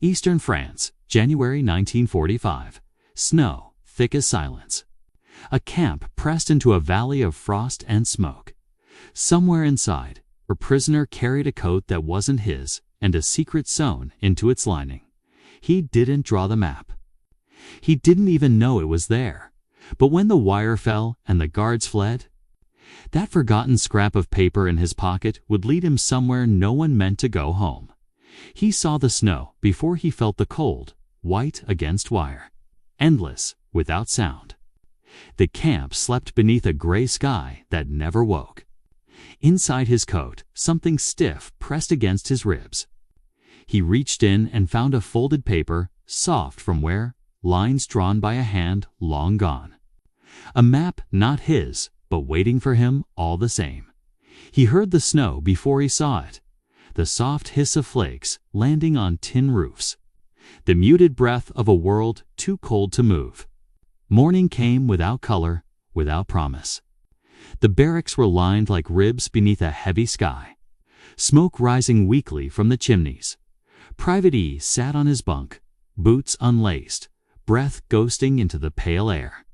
Eastern France, January 1945. Snow, thick as silence. A camp pressed into a valley of frost and smoke. Somewhere inside, a prisoner carried a coat that wasn't his and a secret sewn into its lining. He didn't draw the map. He didn't even know it was there. But when the wire fell and the guards fled, that forgotten scrap of paper in his pocket would lead him somewhere no one meant to go home. He saw the snow before he felt the cold, white against wire, endless, without sound. The camp slept beneath a gray sky that never woke. Inside his coat, something stiff pressed against his ribs. He reached in and found a folded paper, soft from wear, lines drawn by a hand long gone. A map not his, but waiting for him all the same. He heard the snow before he saw it, the soft hiss of flakes landing on tin roofs, the muted breath of a world too cold to move. Morning came without color, without promise. The barracks were lined like ribs beneath a heavy sky, smoke rising weakly from the chimneys. Private E sat on his bunk, boots unlaced, breath ghosting into the pale air.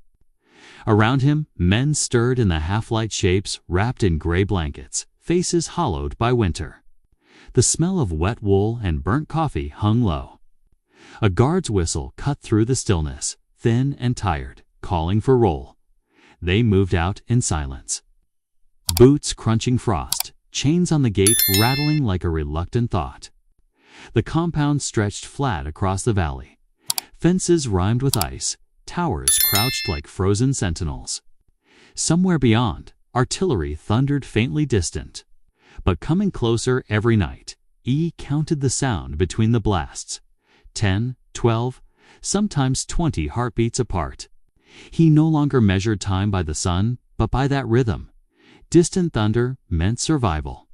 Around him, men stirred in the half-light shapes wrapped in gray blankets, faces hollowed by winter. The smell of wet wool and burnt coffee hung low. A guard's whistle cut through the stillness, thin and tired, calling for roll. They moved out in silence. Boots crunching frost, chains on the gate rattling like a reluctant thought. The compound stretched flat across the valley. Fences rimed with ice, towers crouched like frozen sentinels. Somewhere beyond, artillery thundered faintly distant. But coming closer every night, E counted the sound between the blasts. 10, 12, sometimes 20 heartbeats apart. He no longer measured time by the sun, but by that rhythm. Distant thunder meant survival.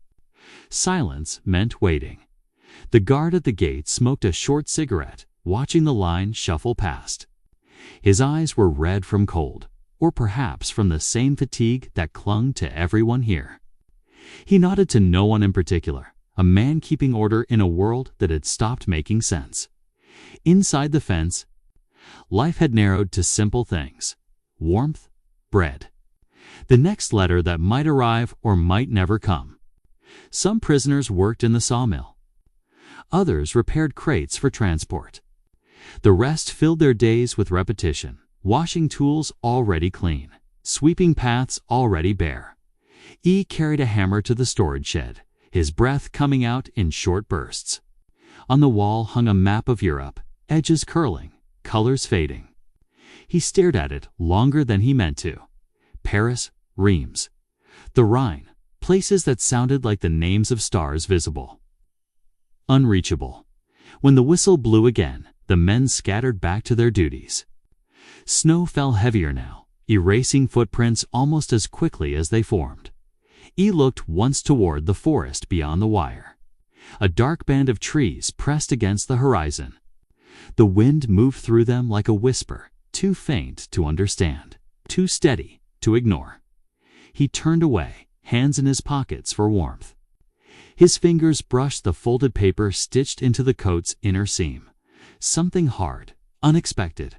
Silence meant waiting. The guard at the gate smoked a short cigarette, watching the line shuffle past. His eyes were red from cold, or perhaps from the same fatigue that clung to everyone here. He nodded to no one in particular, a man keeping order in a world that had stopped making sense. Inside the fence, life had narrowed to simple things: warmth, bread. The next letter that might arrive or might never come. Some prisoners worked in the sawmill. Others repaired crates for transport. The rest filled their days with repetition, washing tools already clean, sweeping paths already bare. E carried a hammer to the storage shed, his breath coming out in short bursts. On the wall hung a map of Europe, edges curling, colors fading. He stared at it longer than he meant to. Paris, Reims, the Rhine, places that sounded like the names of stars visible. Unreachable. When the whistle blew again, the men scattered back to their duties. Snow fell heavier now, erasing footprints almost as quickly as they formed. E looked once toward the forest beyond the wire. A dark band of trees pressed against the horizon. The wind moved through them like a whisper, too faint to understand, too steady to ignore. He turned away, hands in his pockets for warmth. His fingers brushed the folded paper stitched into the coat's inner seam. Something hard, unexpected.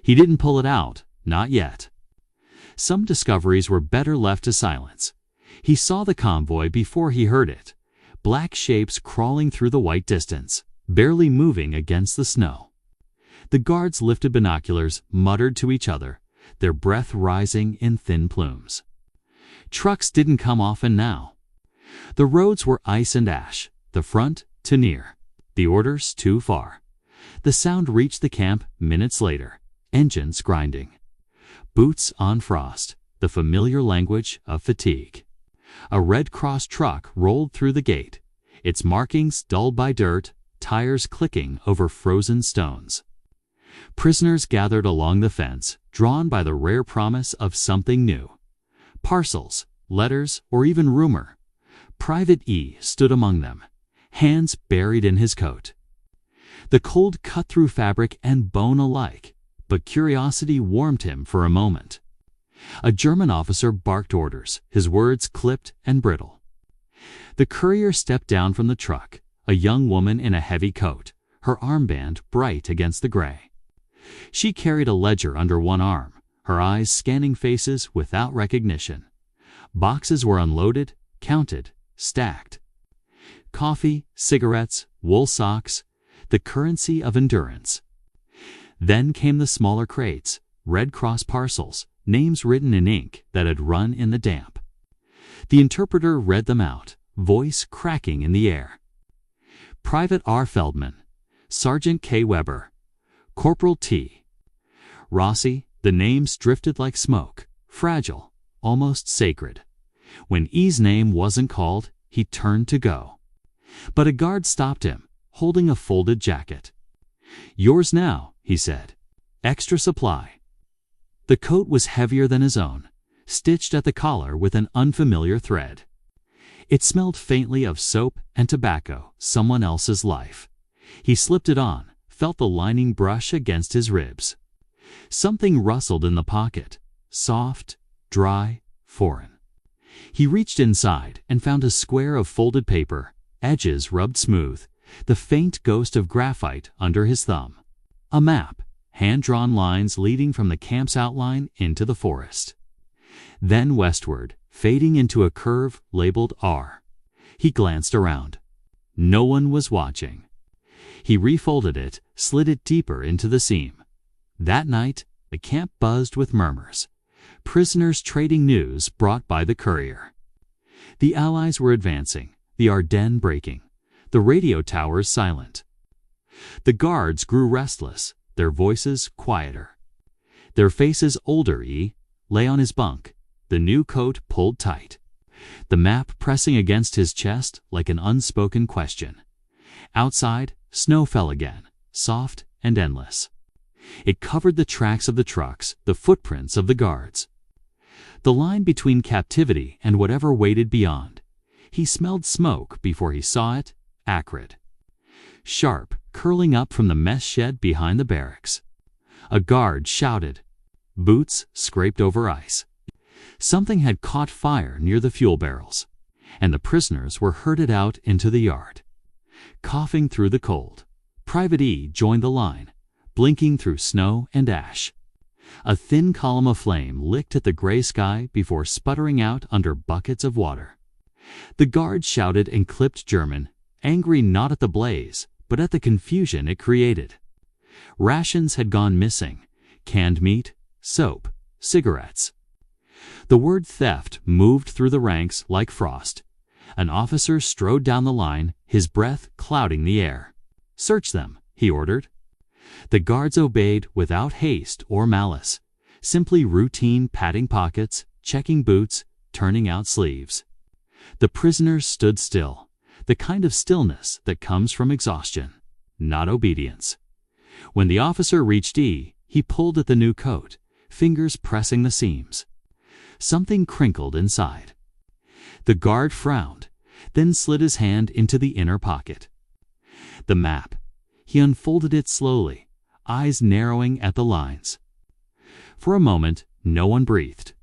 He didn't pull it out, not yet. Some discoveries were better left to silence. He saw the convoy before he heard it. Black shapes crawling through the white distance, barely moving against the snow. The guards lifted binoculars, muttered to each other, their breath rising in thin plumes. Trucks didn't come often now. The roads were ice and ash, the front too near, the orders too far. The sound reached the camp minutes later, engines grinding. Boots on frost, the familiar language of fatigue. A Red Cross truck rolled through the gate, its markings dulled by dirt, tires clicking over frozen stones. Prisoners gathered along the fence, drawn by the rare promise of something new. Parcels, letters, or even rumor. Private E stood among them, hands buried in his coat. The cold cut through fabric and bone alike, but curiosity warmed him for a moment. A German officer barked orders, his words clipped and brittle. The courier stepped down from the truck, a young woman in a heavy coat, her armband bright against the gray. She carried a ledger under one arm, her eyes scanning faces without recognition. Boxes were unloaded, counted, stacked. Coffee, cigarettes, wool socks, the currency of endurance. Then came the smaller crates, Red Cross parcels, names written in ink that had run in the damp. The interpreter read them out, voice cracking in the air. Private R. Feldman, Sergeant K. Weber, Corporal T. Rossi. The names drifted like smoke, fragile, almost sacred. When E's name wasn't called, he turned to go. But a guard stopped him, holding a folded jacket. "Yours now," he said. "Extra supply." The coat was heavier than his own, stitched at the collar with an unfamiliar thread. It smelled faintly of soap and tobacco, someone else's life. He slipped it on, felt the lining brush against his ribs. Something rustled in the pocket, soft, dry, foreign. He reached inside and found a square of folded paper, edges rubbed smooth, the faint ghost of graphite under his thumb. A map, hand-drawn lines leading from the camp's outline into the forest. Then westward, fading into a curve labeled R. He glanced around. No one was watching. He refolded it, slid it deeper into the seam. That night, the camp buzzed with murmurs. Prisoners trading news brought by the courier. The Allies were advancing, the Ardennes breaking, the radio towers silent. The guards grew restless, their voices quieter. Their faces older. E lay on his bunk, the new coat pulled tight, the map pressing against his chest like an unspoken question. Outside, snow fell again, soft and endless. It covered the tracks of the trucks, the footprints of the guards. The line between Captivity and whatever waited beyond. He smelled smoke before he saw it, acrid. Sharp, curling up from the mess shed behind the barracks. A guard shouted. Boots scraped over ice. Something had caught fire near the fuel barrels, and the prisoners were herded out into the yard. Coughing through the cold, Private E joined the line, blinking through snow and ash. A thin column of flame licked at the gray sky before sputtering out under buckets of water. The guards shouted in clipped German, angry not at the blaze, but at the confusion it created. Rations had gone missing, canned meat, soap, cigarettes. The word theft moved through the ranks like frost. An officer strode down the line, his breath clouding the air. "Search them," he ordered. The guards obeyed without haste or malice, simply routine patting pockets, checking boots, turning out sleeves. The prisoners stood still, the kind of stillness that comes from exhaustion, not obedience. When the officer reached E, he pulled at the new coat, fingers pressing the seams. Something crinkled inside. The guard frowned, then slid his hand into the inner pocket. The map. He unfolded it slowly, eyes narrowing at the lines. For a moment, no one breathed.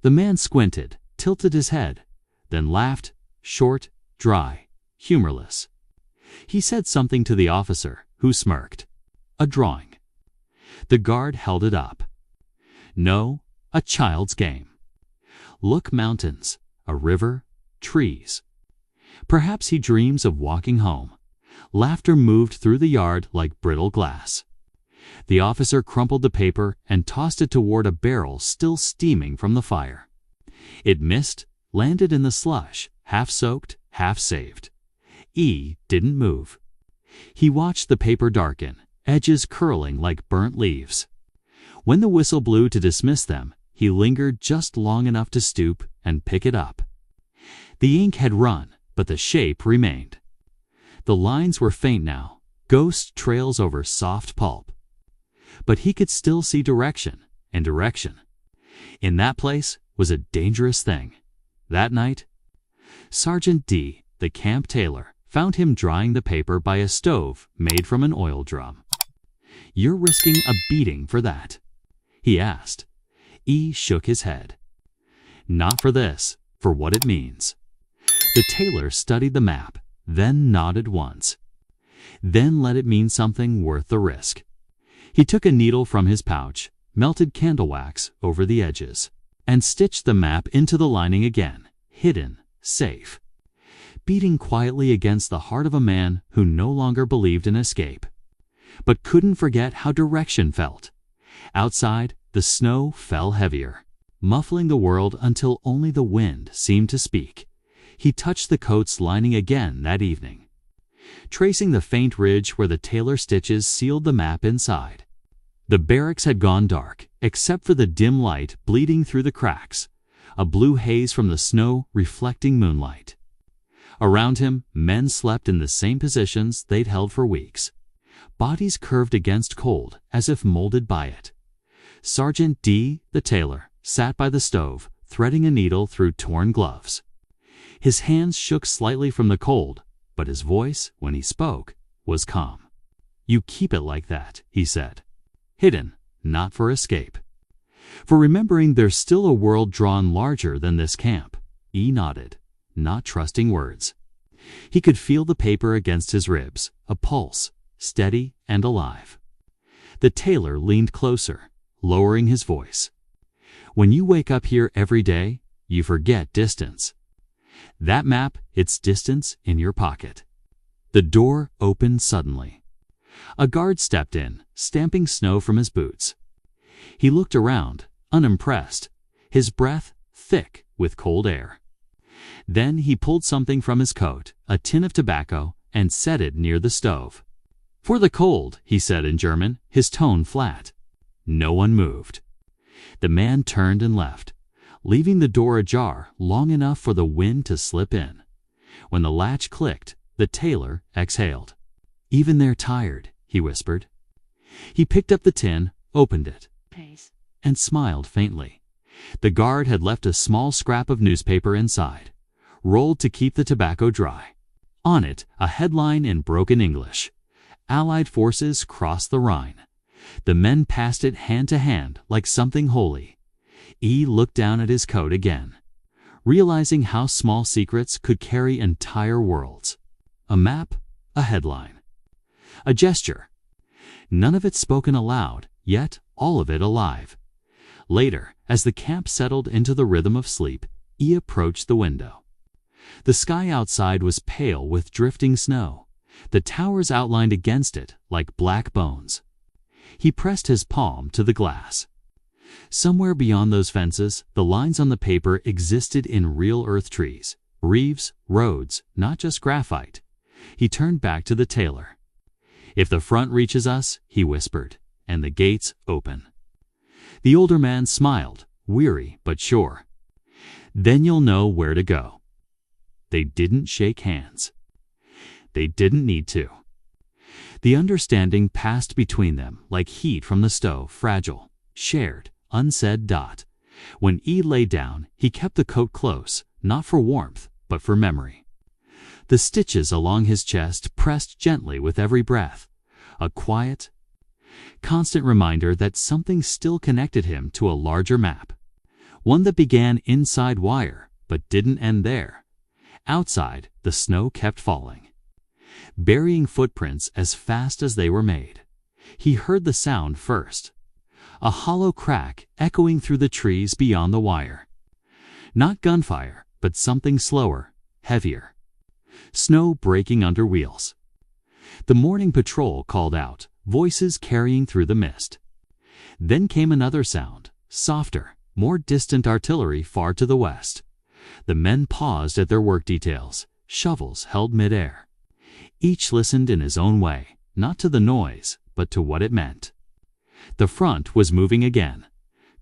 The man squinted, tilted his head, then laughed, short, dry, humorless. He said something to the officer, who smirked. A drawing. The guard held it up. No, a child's game. Look, mountains, a river, trees. Perhaps he dreams of walking home. Laughter moved through the yard like brittle glass. The officer crumpled the paper and tossed it toward a barrel still steaming from the fire. It missed, landed in the slush, half soaked, half saved. E didn't move. He watched the paper darken, edges curling like burnt leaves. When the whistle blew to dismiss them, he lingered just long enough to stoop and pick it up. The ink had run, but the shape remained. The lines were faint now, ghost trails over soft pulp. But he could still see direction, and direction. In that place was a dangerous thing. That night, Sergeant D, the camp tailor, found him drying the paper by a stove made from an oil drum. "You're risking a beating for that?" he asked. E shook his head. "Not for this, for what it means." The tailor studied the map, then nodded once. then let it mean something worth the risk. He took a needle from his pouch, melted candle wax over the edges, and stitched the map into the lining again, hidden, safe, beating quietly against the heart of a man who no longer believed in escape, but couldn't forget how direction felt. Outside, the snow fell heavier, muffling the world until only the wind seemed to speak. He touched the coat's lining again that evening, tracing the faint ridge where the tailor stitches sealed the map inside. The barracks had gone dark, except for the dim light bleeding through the cracks, a blue haze from the snow reflecting moonlight. Around him, men slept in the same positions they'd held for weeks, bodies curved against cold as if molded by it. Sergeant D, the tailor, sat by the stove, threading a needle through torn gloves. His hands shook slightly from the cold, but his voice, when he spoke, was calm. "You keep it like that," he said. "Hidden, not for escape. For remembering there's still a world drawn larger than this camp." E nodded, not trusting words. He could feel the paper against his ribs, a pulse, steady and alive. The tailor leaned closer, lowering his voice. "When you wake up here every day, you forget distance. That map, it's distance in your pocket." The door opened suddenly. A guard stepped in, stamping snow from his boots. He looked around, unimpressed, his breath thick with cold air. Then he pulled something from his coat, a tin of tobacco, and set it near the stove. "For the cold," he said in German, his tone flat. No one moved. The man turned and left, leaving the door ajar long enough for the wind to slip in. When the latch clicked, the tailor exhaled. "Even they're tired," he whispered. He picked up the tin, opened it, and smiled faintly. The guard had left a small scrap of newspaper inside, rolled to keep the tobacco dry. On it, a headline in broken English: "Allied forces cross the Rhine." The men passed it hand to hand like something holy. E looked down at his coat again, realizing how small secrets could carry entire worlds. A map, a headline, a gesture. None of it spoken aloud, yet all of it alive. Later, as the camp settled into the rhythm of sleep, E approached the window. The sky outside was pale with drifting snow, the towers outlined against it like black bones. He pressed his palm to the glass. Somewhere beyond those fences, the lines on the paper existed in real earth trees, reefs, roads, not just graphite. He turned back to the tailor. "If the front reaches us," he whispered, "and the gates open." The older man smiled, weary but sure. "Then you'll know where to go." They didn't shake hands. They didn't need to. The understanding passed between them like heat from the stove, fragile, shared, unsaid. When E lay down, he kept the coat close, not for warmth, but for memory. The stitches along his chest pressed gently with every breath, a quiet, constant reminder that something still connected him to a larger map, one that began inside wire but didn't end there. Outside, the snow kept falling, burying footprints as fast as they were made. He heard the sound first, a hollow crack echoing through the trees beyond the wire. Not gunfire, but something slower, heavier. Snow breaking under wheels. The morning patrol called out, voices carrying through the mist. Then came another sound, softer, more distant artillery far to the west. The men paused at their work details, shovels held midair. Each listened in his own way, not to the noise, but to what it meant. The front was moving again.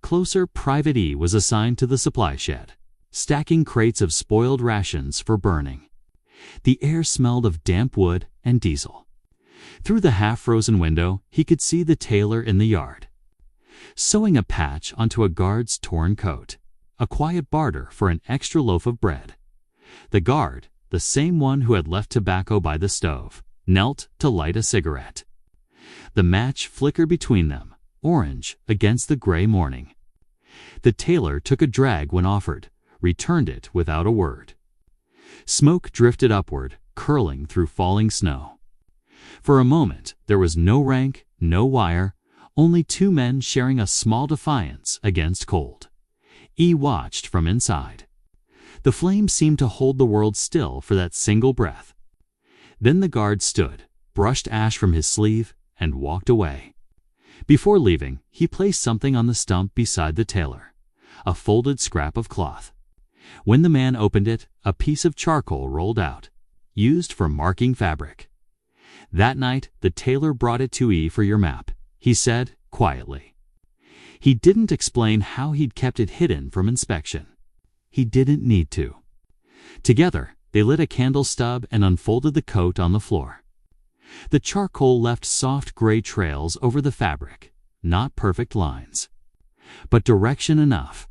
Closer, Private E was assigned to the supply shed, stacking crates of spoiled rations for burning. The air smelled of damp wood and diesel. Through the half-frozen window, he could see the tailor in the yard, sewing a patch onto a guard's torn coat, a quiet barter for an extra loaf of bread. The guard, the same one who had left tobacco by the stove, knelt to light a cigarette. The match flickered between them, orange against the gray morning. The tailor took a drag when offered, returned it without a word. Smoke drifted upward, curling through falling snow. For a moment, there was no rank, no wire, only two men sharing a small defiance against cold. E watched from inside. The flame seemed to hold the world still for that single breath. Then the guard stood, brushed ash from his sleeve, and walked away. Before leaving, he placed something on the stump beside the tailor, a folded scrap of cloth. When the man opened it, a piece of charcoal rolled out, used for marking fabric. That night, the tailor brought it to E for your map, he said quietly. He didn't explain how he'd kept it hidden from inspection. He didn't need to. Together, they lit a candle stub and unfolded the coat on the floor. The charcoal left soft gray trails over the fabric, not perfect lines, but direction enough.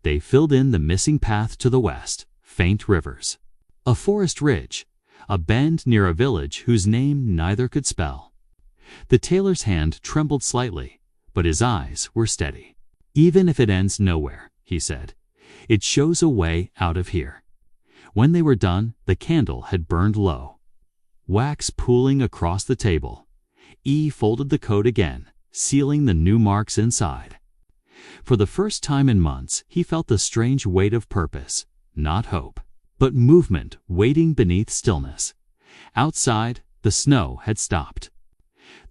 They filled in the missing path to the west, faint rivers, a forest ridge, a bend near a village whose name neither could spell. The tailor's hand trembled slightly, but his eyes were steady. Even if it ends nowhere, he said, it shows a way out of here. When they were done, the candle had burned low, wax pooling across the table. E folded the coat again, sealing the new marks inside. For the first time in months, he felt the strange weight of purpose, not hope, but movement waiting beneath stillness. Outside, the snow had stopped.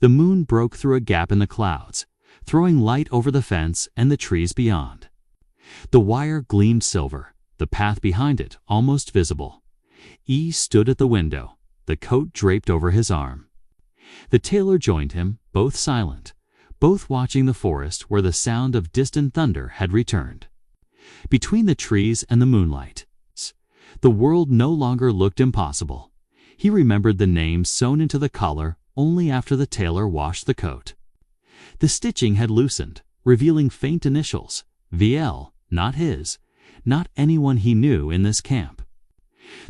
The moon broke through a gap in the clouds, throwing light over the fence and the trees beyond. The wire gleamed silver, the path behind it almost visible. E stood at the window, the coat draped over his arm. The tailor joined him, both silent, both watching the forest where the sound of distant thunder had returned. Between the trees and the moonlight, the world no longer looked impossible. He remembered the name sewn into the collar only after the tailor washed the coat. The stitching had loosened, revealing faint initials, VL, not his, not anyone he knew in this camp.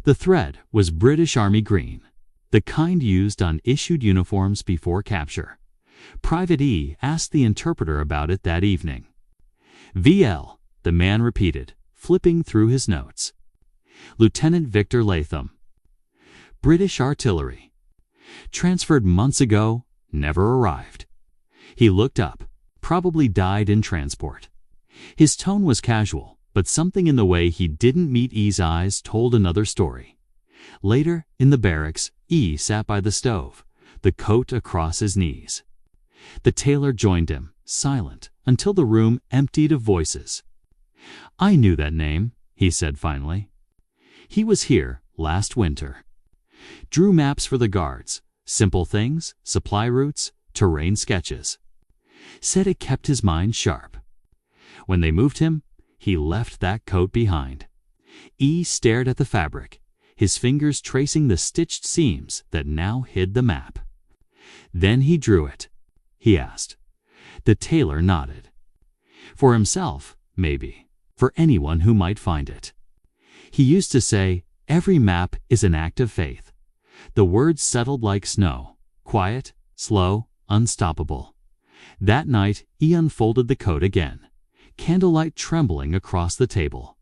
The thread was British Army green, the kind used on issued uniforms before capture. Private E asked the interpreter about it that evening. VL, the man repeated, flipping through his notes. Lieutenant Victor Latham. British artillery. Transferred months ago, never arrived. He looked up, probably died in transport. His tone was casual, but something in the way he didn't meet E's eyes told another story. Later, in the barracks, E sat by the stove, the coat across his knees. The tailor joined him, silent, until the room emptied of voices. I knew that name, he said finally. He was here last winter. Drew maps for the guards, simple things, supply routes, terrain sketches. Said it kept his mind sharp. When they moved him, he left that coat behind. E stared at the fabric, his fingers tracing the stitched seams that now hid the map. Then he drew it. He asked. The tailor nodded. For himself, maybe. For anyone who might find it. He used to say, every map is an act of faith. The words settled like snow, quiet, slow, unstoppable. That night, he unfolded the coat again, candlelight trembling across the table.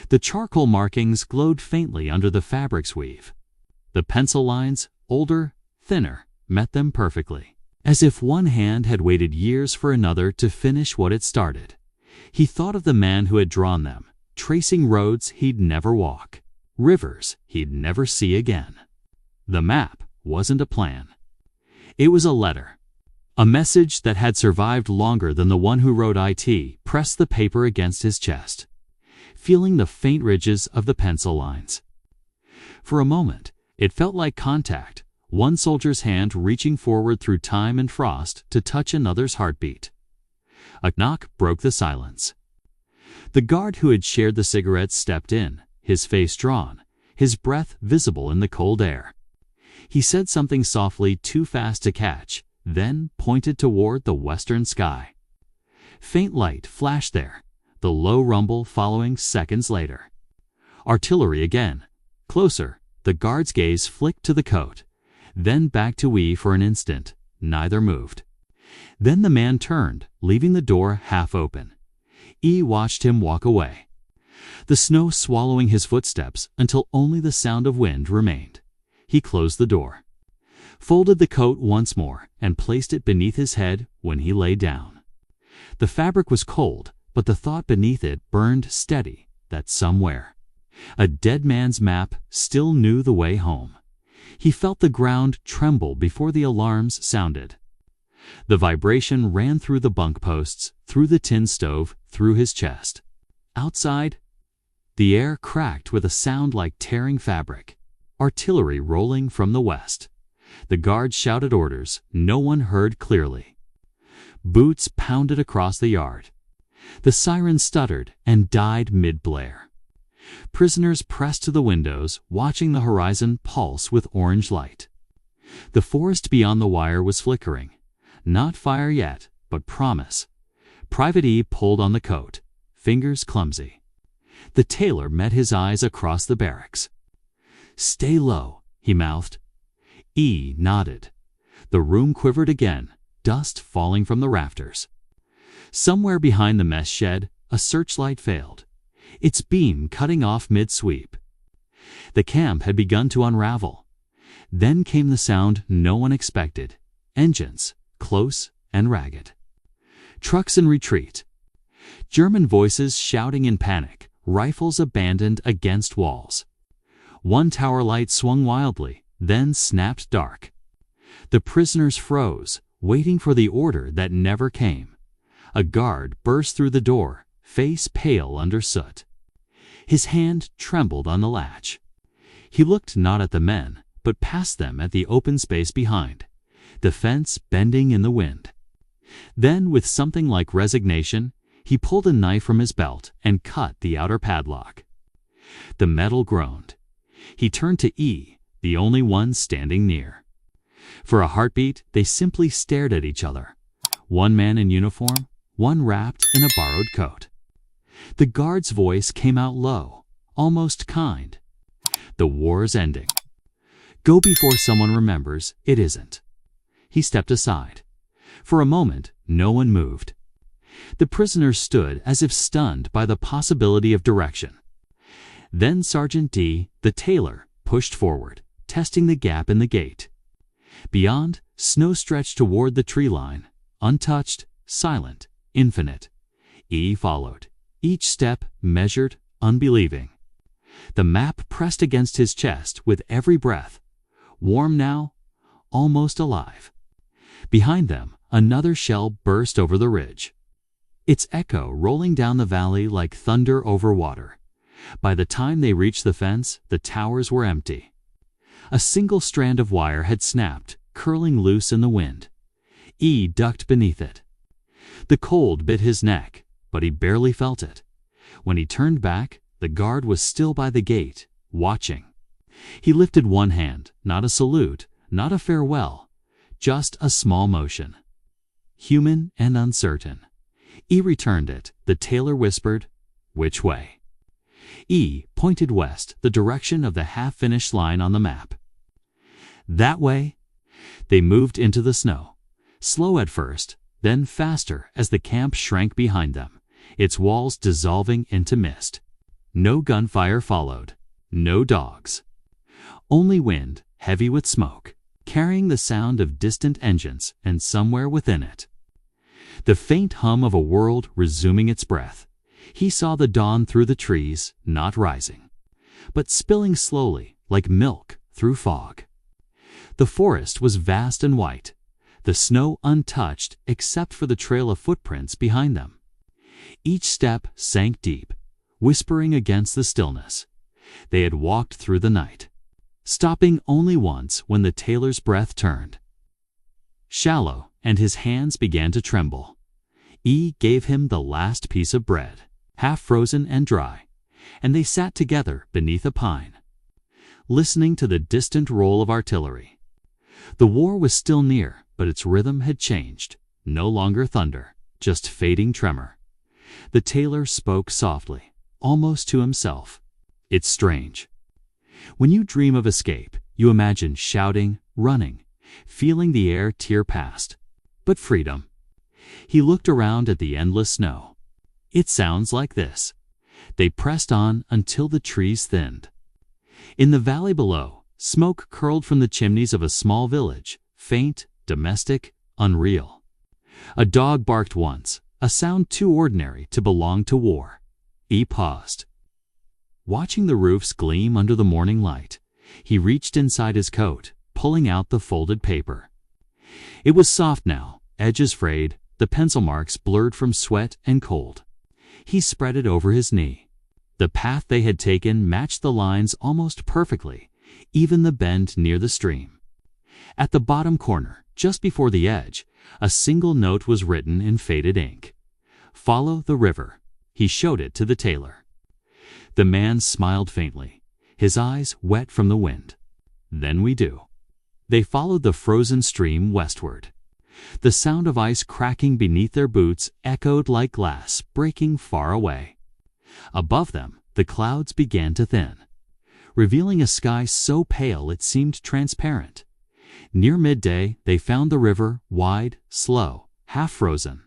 The charcoal markings glowed faintly under the fabric's weave. The pencil lines, older, thinner, met them perfectly, as if one hand had waited years for another to finish what it started. He thought of the man who had drawn them, tracing roads he'd never walk, rivers he'd never see again. The map wasn't a plan. It was a letter. A message that had survived longer than the one who wrote IT pressed the paper against his chest, feeling the faint ridges of the pencil lines. For a moment, it felt like contact, one soldier's hand reaching forward through time and frost to touch another's heartbeat. A knock broke the silence. The guard who had shared the cigarettes stepped in, his face drawn, his breath visible in the cold air. He said something softly too fast to catch, then pointed toward the western sky. Faint light flashed there, the low rumble following seconds later. Artillery again. Closer, the guard's gaze flicked to the coat, then back to E for an instant. Neither moved. Then the man turned, leaving the door half open. E watched him walk away, the snow swallowing his footsteps until only the sound of wind remained. He closed the door. folded the coat once more, and placed it beneath his head when he lay down. The fabric was cold, but the thought beneath it burned steady that somewhere a dead man's map still knew the way home. He felt the ground tremble before the alarms sounded. The vibration ran through the bunk posts, through the tin stove, through his chest. Outside, the air cracked with a sound like tearing fabric. Artillery rolling from the west. The guards shouted orders no one heard clearly. Boots pounded across the yard. The siren stuttered and died mid-blare. Prisoners pressed to the windows, watching the horizon pulse with orange light. The forest beyond the wire was flickering. Not fire yet, but promise. Private E pulled on the coat, fingers clumsy. The tailor met his eyes across the barracks. "Stay low," he mouthed. E nodded. The room quivered again, dust falling from the rafters. Somewhere behind the mess shed, a searchlight failed, its beam cutting off mid-sweep. The camp had begun to unravel. Then came the sound no one expected. Engines, close and ragged. Trucks in retreat. German voices shouting in panic, rifles abandoned against walls. One tower light swung wildly, then snapped dark. The prisoners froze, waiting for the order that never came. A guard burst through the door, face pale under soot. His hand trembled on the latch. He looked not at the men, but past them at the open space behind, the fence bending in the wind. Then, with something like resignation, he pulled a knife from his belt and cut the outer padlock. The metal groaned. He turned to E, the only one standing near. For a heartbeat, they simply stared at each other. One man in uniform, one wrapped in a borrowed coat. The guard's voice came out low, almost kind. "The war's ending. Go before someone remembers it isn't." He stepped aside. For a moment, no one moved. The prisoners stood as if stunned by the possibility of direction. Then Sergeant D, the tailor, pushed forward, testing the gap in the gate. Beyond, snow stretched toward the tree line, untouched, silent, infinite. E followed, each step measured, unbelieving. The map pressed against his chest with every breath, warm now, almost alive. Behind them, another shell burst over the ridge, its echo rolling down the valley like thunder over water. By the time they reached the fence, the towers were empty. A single strand of wire had snapped, curling loose in the wind. E ducked beneath it. The cold bit his neck, but he barely felt it. When he turned back, the guard was still by the gate, watching. He lifted one hand, not a salute, not a farewell, just a small motion. Human and uncertain. E returned it. The tailor whispered, "Which way?" E pointed west, the direction of the half-finished line on the map. "That way." They moved into the snow, slow at first, then faster as the camp shrank behind them, its walls dissolving into mist. No gunfire followed, no dogs. Only wind, heavy with smoke, carrying the sound of distant engines, and somewhere within it, the faint hum of a world resuming its breath. He saw the dawn through the trees, not rising, but spilling slowly, like milk, through fog. The forest was vast and white, the snow untouched except for the trail of footprints behind them. Each step sank deep, whispering against the stillness. They had walked through the night, stopping only once when the tailor's breath turned shallow and his hands began to tremble. E gave him the last piece of bread, half frozen and dry, and they sat together beneath a pine, listening to the distant roll of artillery. The war was still near, but its rhythm had changed. No longer thunder, just fading tremor. The tailor spoke softly, almost to himself. "It's strange. When you dream of escape, you imagine shouting, running, feeling the air tear past. But freedom." He looked around at the endless snow. "It sounds like this." They pressed on until the trees thinned. In the valley below, Smoke curled from the chimneys of a small village, faint, domestic, unreal. A dog barked once, a sound too ordinary to belong to war. E paused. Watching the roofs gleam under the morning light, he reached inside his coat, pulling out the folded paper. It was soft now, edges frayed, the pencil marks blurred from sweat and cold. He spread it over his knee. The path they had taken matched the lines almost perfectly, even the bend near the stream. At the bottom corner, just before the edge, a single note was written in faded ink. "Follow the river." He showed it to the tailor. The man smiled faintly, his eyes wet from the wind. "Then we do." They followed the frozen stream westward. The sound of ice cracking beneath their boots echoed like glass breaking far away. Above them, the clouds began to thin, revealing a sky so pale it seemed transparent. Near midday, they found the river wide, slow, half-frozen.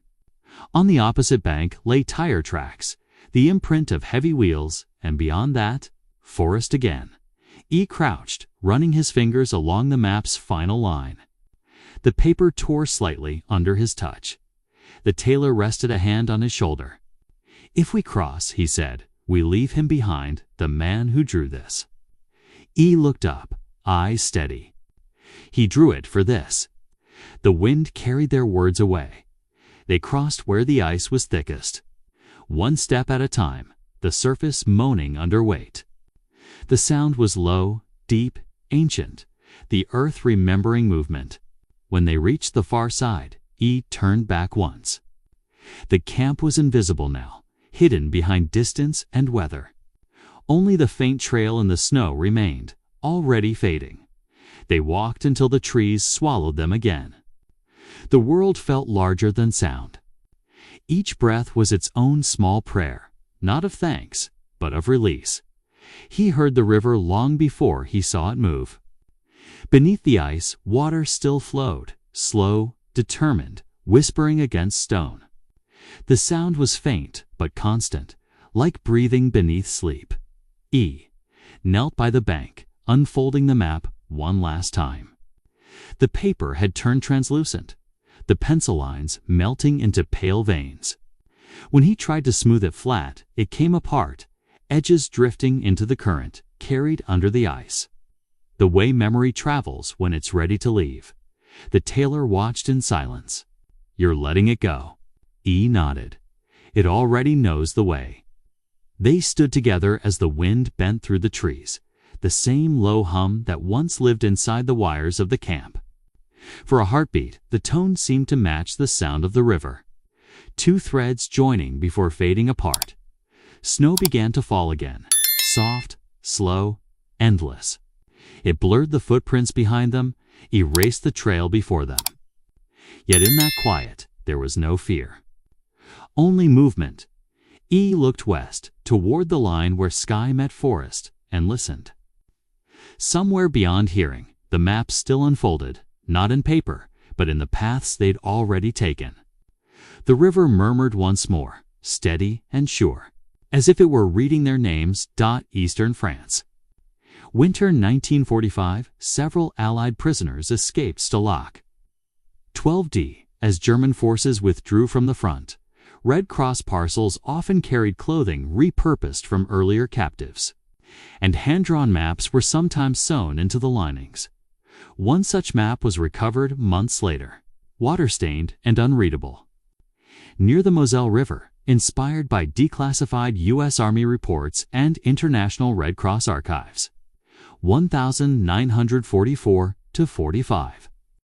On the opposite bank lay tire tracks, the imprint of heavy wheels, and beyond that, forest again. E crouched, running his fingers along the map's final line. The paper tore slightly under his touch. The tailor rested a hand on his shoulder. "If we cross," he said, "we leave him behind, the man who drew this." E looked up, eyes steady. He drew it for this. The wind carried their words away. They crossed where the ice was thickest. One step at a time, the surface moaning under weight. The sound was low, deep, ancient, the earth remembering movement. When they reached the far side, E turned back once. The camp was invisible now, hidden behind distance and weather. Only the faint trail in the snow remained, already fading. They walked until the trees swallowed them again. The world felt larger than sound. Each breath was its own small prayer, not of thanks, but of release. He heard the river long before he saw it move. Beneath the ice, water still flowed, slow, determined, whispering against stone. The sound was faint but constant, like breathing beneath sleep. E knelt by the bank, unfolding the map one last time. The paper had turned translucent, the pencil lines melting into pale veins. When he tried to smooth it flat, it came apart, edges drifting into the current, carried under the ice. The way memory travels when it's ready to leave. The tailor watched in silence. "You're letting it go." E nodded. "It already knows the way." They stood together as the wind bent through the trees, the same low hum that once lived inside the wires of the camp. For a heartbeat, the tone seemed to match the sound of the river. Two threads joining before fading apart. Snow began to fall again, soft, slow, endless. It blurred the footprints behind them, erased the trail before them. Yet in that quiet, there was no fear. Only movement. E looked west, toward the line where sky met forest, and listened. Somewhere beyond hearing, the map still unfolded, not in paper, but in the paths they'd already taken. The river murmured once more, steady and sure, as if it were reading their names. Eastern France. Winter 1945, several Allied prisoners escaped Stalag. 12D, as German forces withdrew from the front, Red Cross parcels often carried clothing repurposed from earlier captives, and hand-drawn maps were sometimes sewn into the linings. One such map was recovered months later, water-stained and unreadable. Near the Moselle River, inspired by declassified U.S. Army reports and International Red Cross archives. 1944 to 45.